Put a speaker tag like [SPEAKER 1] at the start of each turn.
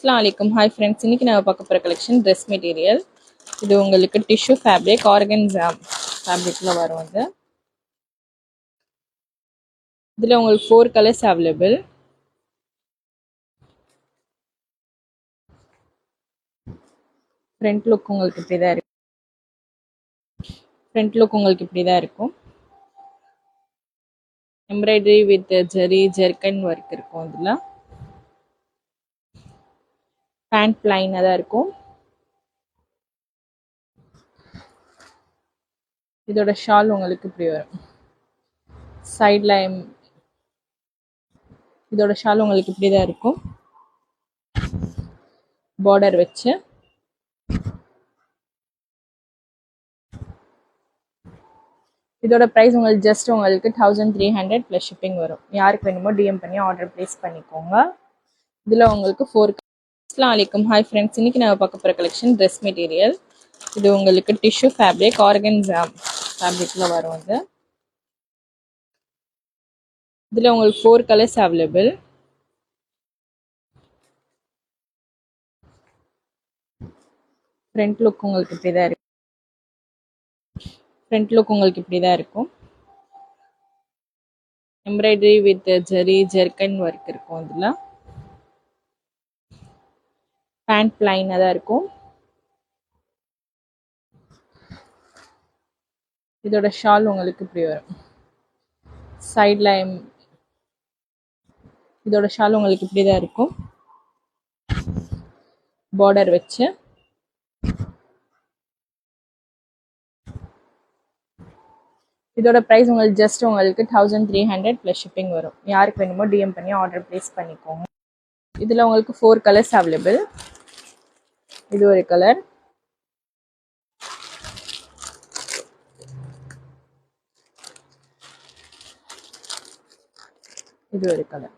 [SPEAKER 1] अस्सलाम वालेकुम hi friends இன்னைக்கு நான் பார்க்க போற கலெக்ஷன் Dress மெட்டீரியல் இது உங்களுக்கு டிஷ்யூ ஃபேப்ரிக் ஆர்கன்ஸா ஃபேப்ரிக்ல வரும் அது இதுல உங்களுக்கு 4 கலர்ஸ் அவேilable ஃப்ரண்ட் லுக் உங்களுக்கு இப்படி தான் இருக்கும் embroidery with zari zircon work இருக்கும் அதுல பேண்ட் ப்ளைனா தான் இருக்கும் இதோட ஷால் உங்களுக்கு இப்படி வரும் சைடுல இதோட ஷால் உங்களுக்கு இப்படி தான் இருக்கும் பார்டர் வச்சு இதோட பிரைஸ் உங்களுக்கு ஜஸ்ட் உங்களுக்கு 1300 + ஷிப்பிங் வரும் யாருக்கு வேணுமோ டிஎம் பண்ணி ஆர்டர் பிளேஸ் பண்ணிக்கோங்க இதுல உங்களுக்கு 4 அஸ்ஸலாமு அலைக்கும் ஹாய் ஃப்ரெண்ட்ஸ் இன்னைக்கு நான் பார்க்க போற கலெக்ஷன் Dress மெட்டீரியல் இது உங்களுக்கு டிஷ்யூ ஃபேப்ரிக் ஆர்கன்ஸா ஃபேப்ரிக்ல வரும் அது இதுல உங்களுக்கு 4 கலர்ஸ் அவேilable ஃப்ரண்ட் லுக் உங்களுக்கு இப்படி தான் இருக்கும் embroidery with zari zircon work இருக்கும் அதுல பேண்ட் ப்ளைனா தான் இருக்கும் இதோட ஷால் உங்களுக்கு இப்படி வரும் சைடுல இதோட ஷால் உங்களுக்கு இப்படி தான் இருக்கும் பார்டர் வச்சு இதோட பிரைஸ் உங்களுக்கு ஜஸ்ட் உங்களுக்கு 1300 + ஷிப்பிங் வரும் யாருக்கு வேணுமோ டிஎம் பண்ணி ஆர்டர் பிளேஸ் பண்ணிக்கோங்க இதுல உங்களுக்கு 4 கலர்ஸ் அவேilable இது ஒரு கலர் இது ஒரு கலர்